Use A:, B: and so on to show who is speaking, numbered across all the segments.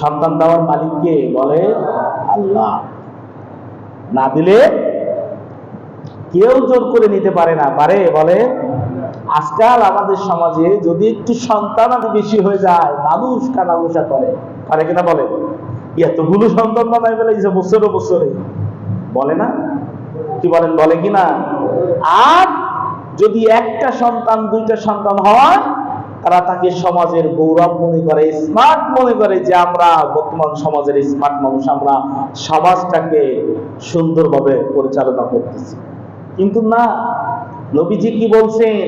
A: সন্তান দেওয়ার মালিক কে? বলে আল্লাহ। না দিলে কেউ জোর করে নিতে পারে না। পারে? বলে। আজকাল আমাদের সমাজে যদি একটু সন্তান বেশি হয়ে যায়, মানুষ কানাঘুষা করে। পারে কিনা বলে? এতগুলো সন্তান বানায় ফেলেছে বছরে বছরে, বলে না? কি বলেন, বলে কিনা? আর যদি একটা সন্তান দুইটা সন্তান হয়, তারা তাকে সমাজের গৌরব মনে করে, স্মার্ট মনে করে, যে আমরা বর্তমান সমাজের স্মার্ট মানুষ, আমরা সমাজটাকে সুন্দরভাবে পরিচালনা করতেছি। কিন্তু না, নবীজি কি বলছেন?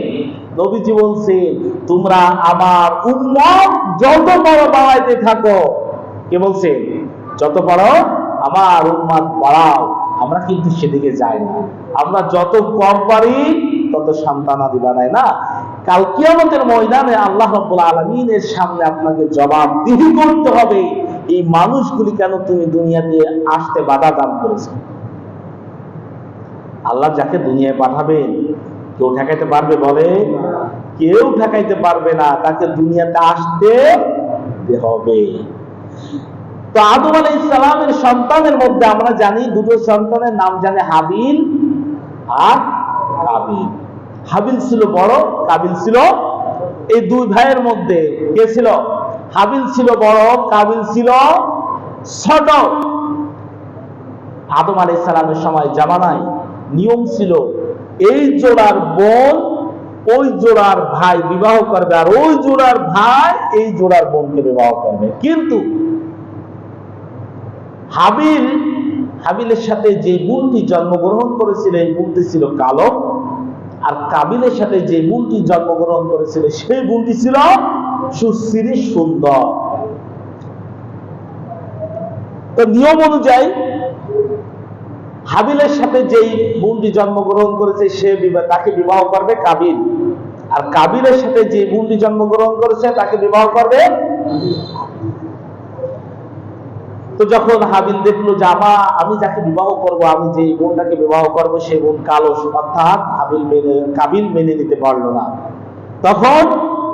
A: নবীজি বলছেন, তোমরা আমার উম্মত যত বড় বাড়াইতে থাকো। কে বলছেন? যত বড় আমার উম্মত বাড়াও। আমরা কিন্তু সেদিকে যাই না। আমরা যত কম পারি তত সন্তানাদি বানাই না। কাল কিয়ামতের ময়দানে আল্লাহ রাব্বুল আলামিনের সামনে আপনাকে জবাবদিহি করতে হবে, এই মানুষগুলি কেন তুমি দুনিয়াতে আসতে বাধা দান করেছো। আল্লাহ যাকে দুনিয়ায় পাঠাবেন কেউ ঠেকাইতে পারবে? বলে কেউ ঠেকাইতে পারবে না। তাকে দুনিয়াতে আসতে হবে। তো আদম আলাইহিস সালামের সন্তানের মধ্যে আমরা জানি দুটো সন্তানের নাম জানি, হাবিল আর কাবিল। হাবিল ছিল বড়, কাবিল ছিল, এই দুই ভাইয়ের মধ্যে কে ছিল? হাবিল ছিল বড়, কাবিল ছিল ছোট। আদম আলাইহিস সালামের সময় জামানায় নিয়ম ছিল, এই জোড়ার বোন ওই জোড়ার ভাই বিবাহ করবে, আর ওই জোড়ার ভাই এই জোড়ার বোনকে বিবাহ করবে। কিন্তু হাবিলের সাথে যে বোনটি জন্মগ্রহণ করেছিল, এই বোনটি ছিল কালো, আর কাবিলের সাথে যে বোনটি জন্মগ্রহণ করেছিল সেই বোনটি ছিল সুশ্রী, সুন্দর। তো নিয়ম অনুযায়ী হাবিলের সাথে যেই বোনটি জন্মগ্রহণ করেছে তাকে বিবাহ করবে কাবিল, আর কাবিলের সাথে যে বোনটি জন্মগ্রহণ করেছে তাকে বিবাহ করবে। তো যখন হাবিল দেখলো যে আমি যাকে বিবাহ করব, আমি যে বোনটাকে বিবাহ করব সেই বোন কালো, অর্থাৎ কাবিল মেনে নিতে পারলো না। তখন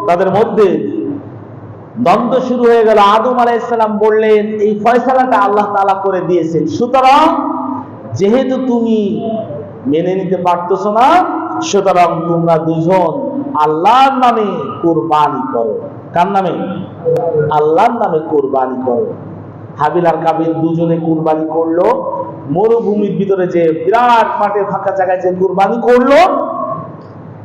A: তাদের মধ্যে দ্বন্দ্ব শুরু হয়ে গেল। আদম আলাইহিস সালাম বললেন, এই ফয়সালাটা আল্লাহ তাআলা করে দিয়েছেন, সুতরাং যেহেতু তুমি মেনে নিতে পারতেছো না, সুতরাং তোমরা দুজন আল্লাহর নামে কুরবানি করো। কার নামে? আল্লাহর নামে কুরবানি করো। হাবিল আর কাবিল দুজনে কুরবানি করলো। মরুভূমির ভিতরে যে বিরাট মাঠের ফাঁকা জায়গায় যে কুরবানি করলো,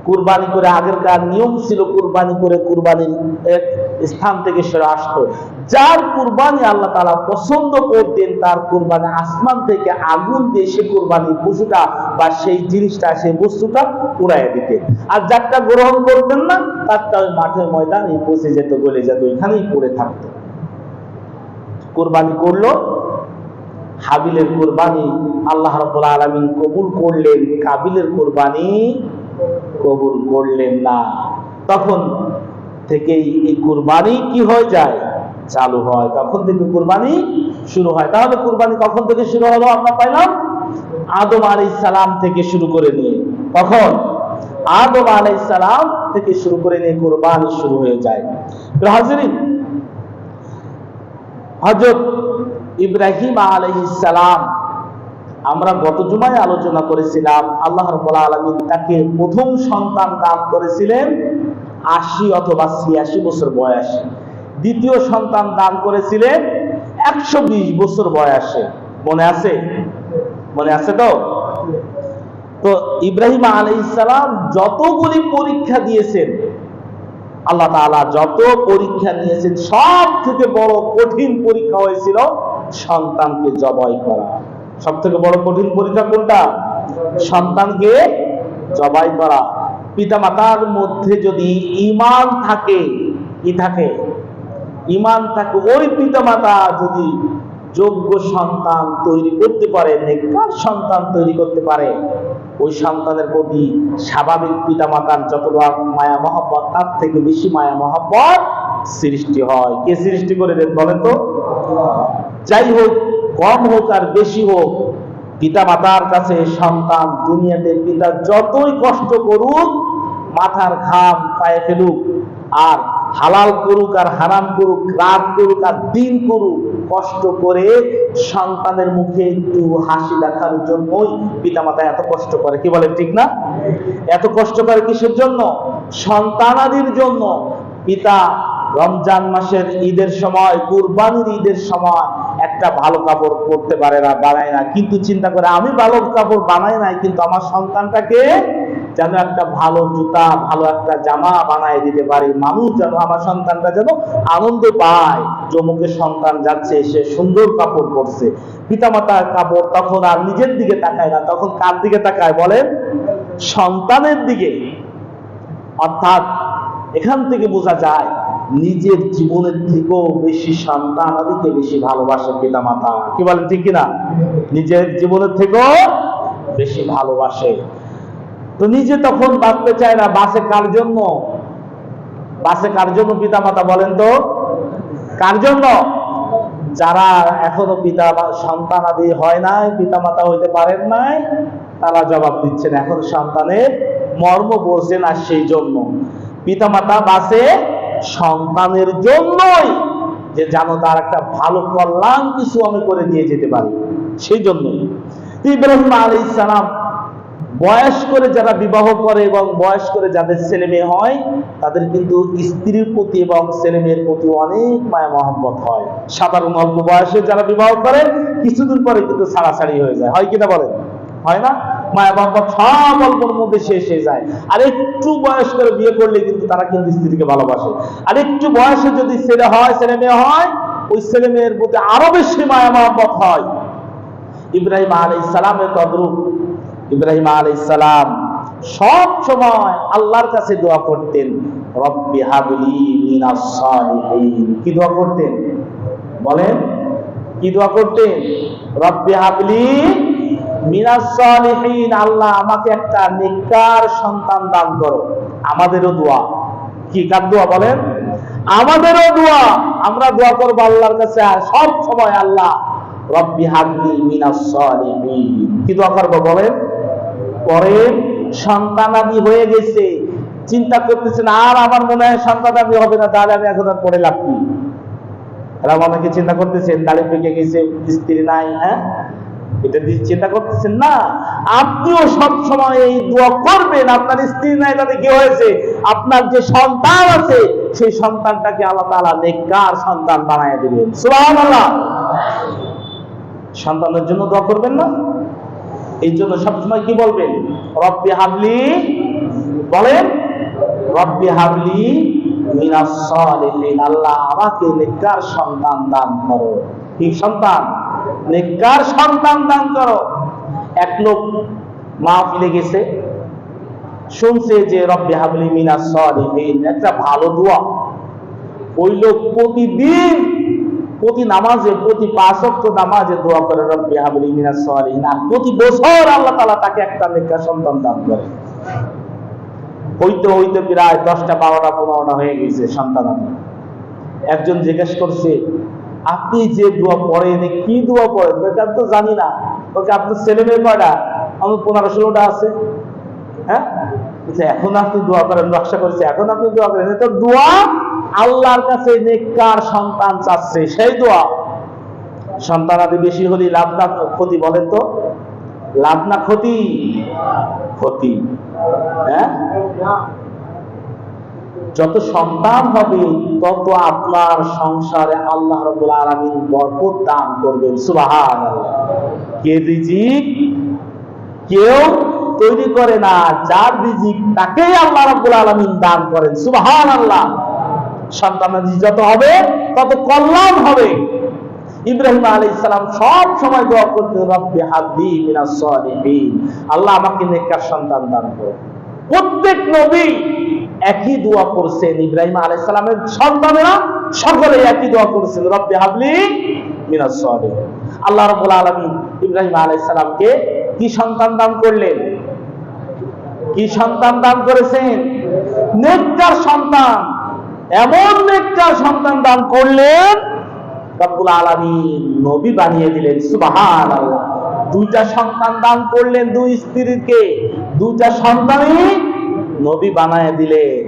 A: কুরবানি করে, আগেরকার নিয়ম ছিল কুরবানি করে কুরবানির এক স্থান থেকে সরে আসতো। যার কুরবানি আল্লাহ তাআলা পছন্দ করতেন, তার কুরবানি আসমান থেকে আগুন দিয়ে সে কুরবানির পশুটা বা সেই জিনিসটা, সেই বস্তুটা উড়াইয়া দিতেন। আর যারটা গ্রহণ করতেন না, তারটা ওই মাঠের ময়দানে পচে যেত, গলে যেত, ওইখানেই পড়ে থাকতো। কুরবানি করলো। হাবিলের কুরবানি আল্লাহ রাব্বুল আলামিন কবুল করলেন, কাবিলের কুরবানি কবুল করলেন না। তখন থেকেই এই কুরবানি কি হয়ে যায়? চালু হয়। তখন থেকে কুরবানি শুরু হয়। তাহলে কুরবানি কখন থেকে শুরু হলো? আমরা পাইলাম আদম আলাইহিস সালাম থেকে শুরু করে নিয়ে। কখন? আদম আলাইহিস সালাম থেকে শুরু করে নিয়ে কুরবানি শুরু হয়ে যায়। তো হাজিরিন, হযরত ইব্রাহিম আলাইহিস সালাম আমরা গত জুমায় আলোচনা করেছিলাম, আল্লাহ রাব্বুল আলামিন তাকে প্রথম সন্তান দান করেছিলেন 80 অথবা 86 বছর বয়সে। দ্বিতীয় সন্তান দান করেছিলেন 120 বছর বয়সে। মনে আছে? মনে আছে তো? তো ইব্রাহিম আলাইহিস সালাম যতগুলি পরীক্ষা দিয়েছেন, আল্লাহ তাআলা যত পরীক্ষা নিয়েছেন, সব থেকে বড় কঠিন পরীক্ষা হয়েছিল সন্তানকে জবাই করা। সব থেকে বড় কঠিন পরীক্ষা কোনটা? সন্তানকে জবাই করা। পিতামাতার মধ্যে যদি ঈমান থাকে, কি থাকে? ঈমান থাকে, ওই পিতামাতা যদি যোগ্য সন্তান তৈরি করতে পারে, নেককার সন্তান তৈরি করতে পারে, ওই সন্তানের প্রতি স্বাভাবিক পিতামাতার যতটা মায়া মহব্বত, তার থেকে বেশি মায়া মহব্বত সৃষ্টি হয়। কে সৃষ্টি করে দেন বলেন তো? যাই হোক, কম হোক আর বেশি হোক, পিতামাতার কাছে সন্তান দুনিয়াতে পিতা যতই কষ্ট করুক, মাথার ঘাম পায়ে ফেলুক, আর হালাল করুক আর হারাম করুক, রাত করুক আর দিন করুক, কষ্ট করে সন্তানের মুখে একটু হাসি দেখার জন্যই পিতামাতা এত কষ্ট করে। কি বলেন, ঠিক না? এত কষ্ট করে কিসের জন্য? সন্তানাদির জন্য। পিতা রমজান মাসের ঈদের সময়, কুরবানির ঈদের সময় একটা ভালো কাপড় পরতে পারে না, বানায় না, কিন্তু চিন্তা করে আমি ভালো কাপড় বানাই নাই, কিন্তু আমার সন্তানটাকে যেন একটা ভালো জুতা, ভালো একটা জামা বানায় দিতে পারি, মানুষ যেন আমার সন্তানটা যেন আনন্দ পায় যে অমুকের সন্তান যাচ্ছে, সে সুন্দর কাপড় পরছে। পিতামাতার কাপড় তখন আর নিজের দিকে তাকায় না, তখন কার দিকে তাকায় বলেন? সন্তানের দিকে। অর্থাৎ এখান থেকে বোঝা যায় নিজের জীবনের থেকেও বেশি সন্তানাদিকে বেশি ভালোবাসে পিতামাতা। কি বলেন, ঠিক কিনা? নিজের জীবনের থেকেও বেশি ভালোবাসে। তো নিজে তখন বাঁচতে চায় না, বাঁচে কার জন্য? বাঁচে কার জন্য পিতামাতা বলেন তো? কার জন্য? যারা এখনো পিতা সন্তানাদি হয় নাই, পিতামাতা হইতে পারেন নাই, তারা জবাব দিচ্ছেন এখন সন্তানের মর্ম বোঝে না, সেই জন্য পিতামাতা বাঁচে সন্তানের জন্যই, যে জানো তার একটা ভালো কল্যাণ কিছু আমি করে দিয়ে যেতে পারি, সেই জন্যই। ইব্রাহিম আলাইহিস সালাম বয়স করে যারা বিবাহ করে এবং বয়স করে যাদের ছেলে মেয়ে হয়, তাদের কিন্তু স্ত্রীর প্রতি এবং ছেলে মেয়ের প্রতি অনেক মায়া মহব্বত হয়। সাধারণ অল্প বয়সে যারা বিবাহ করে কিছুদিন পরে কিন্তু ছাড়াছাড়ি হয়ে যায়, হয় কিনা বলেন? হয় না? মায়া মহব্বত সব অল্পর মধ্যে শেষ হয়ে যায়। আর একটু বয়স করে বিয়ে করলে কিন্তু তারা কিন্তু স্ত্রীকে ভালোবাসে। আর একটু বয়সে যদি ছেলে হয়, ছেলে মেয়ে হয়, ওই ছেলে মেয়ের প্রতি আরো বেশি মায়া মহব্বত হয়। ইব্রাহিম আলাইহিস সালামের তদ্রূপ। ইব্রাহিম আলাইহিস সালাম সব সময় আল্লাহর কাছে দোয়া করতেন, রব্বি হাবলি মিনাস সালিহিন। কি দোয়া করতেন বলেন? কি দোয়া করতেন? রব্বি হাবলি মিনাস সালিহিন, আল্লাহ আমাকে একটা নেককার সন্তান দান করো। আমাদেরও দোয়া। কি কার দোয়া বলেন? আমাদেরও দোয়া। আমরা দোয়া করবো আল্লাহর কাছে সব সময়, আল্লাহ রব্বি হাবলি মিনাস সালিহিন। কি দোয়া করবো বলেন? পরে সন্তানাদি হয়ে গেছে, চিন্তা করতেছেন আর আমার মনে হয় সন্তানাদি হবে না, তাহলে আমি এখন আর পড়ে লাভ কি? এরা অনেকে চিন্তা করতেছেন দাড়ি পেকে গেছে, স্ত্রী নাই, হ্যাঁ, এটা চিন্তা করতেছেন না। আপনিও সব সময় এই দোয়া করবেন, আপনার স্ত্রী নাই তাতে কি হয়েছে, আপনার যে সন্তান আছে সেই সন্তানটাকে আল্লাহ তাআলা নেককার সন্তান বানায় দিবেন। সুবহানাল্লাহ। সন্তানের জন্য দোয়া করবেন না? এই জন্য সবসময় কি বলবেন? রব্বি হাবলি, বলেন রব্বি হাবলি মিনাস সালিহিন, আল্লাহ আমাকে নেককার সন্তান দান করো। কি সন্তান? নেককার সন্তান দান করো। এক লোক মাহফিলে গেছে, শুনছে যে রব্বি হাবলি মিনাস সালিহিন একটা ভালো দোয়া। ওই লোক প্রতিদিন প্রতি নামাজে, প্রতি 5 ওয়াক্ত নামাজে দোয়া করে রব্বি হাবলি মিনাস সালিহিন, আর প্রতি বছর আল্লাহ তাআলা তাকে একটা নেককার সন্তান দান করে। হইতে হইতে প্রায় 10টা 12টা 15টা হয়ে গেছে সন্তান। একজন জিজ্ঞেস করছে, আপনি যে দোয়া পড়েন কি দোয়া পড়েন? এটা তো জানি না। ওকে আপনার ছেলে মেয়ে কয়টা? আমার 15-16টা আছে। হ্যাঁ, এখন আপনি দোয়া করেন, নকশা করেছে, এখন আপনি দোয়া করেন। এটা দোয়া আল্লাহর কাছে নেককার সন্তান চাচ্ছে, সেই দোয়া। সন্তানাদি বেশি হলে লাভ না ক্ষতি বলেন তো? লাভ না ক্ষতি? ক্ষতি। হ্যাঁ, যত সন্তান হবে তত আপনার সংসারে আল্লাহ রাব্বুল আলামিন বরকত দান করবেন। সুবহানাল্লাহ। কে রিজিক কেউ তৈরি করে না, যার রিজিক তাকেই আল্লাহ রাব্বুল আলামিন দান করেন। সুবহানাল্লাহ। সন্তানাদি যত হবে তত কল্যাণ হবে। ইব্রাহিম আলাইহিস সালাম সব সময় দোয়া করতেন, রব্বি হাবলি মিনাস সালিহিন, আল্লাহ আমাকে নেককার সন্তান দান করো। প্রত্যেক নবী একই দোয়া করছেন। ইব্রাহিম আলাইহিস সালামের সন্তানেরা সকলে একই দোয়া করেছেন, রব্বি হাবলি মিনাস সালিহিন। আল্লাহ রাব্বুল আলামিন ইব্রাহিম আলাইহিস সালামকে কি সন্তান দান করলেন? কি সন্তান দান করেছেন? নেককার সন্তান। এমন নেককার সন্তান দান করলেন, রব্বুল আলামিন নবী বানিয়ে দিলেন। সুবহানাল্লাহ। 2টা সন্তান দান করলেন, 2 স্ত্রীকে, 2টা সন্তানই নবী বানায় দিলেন।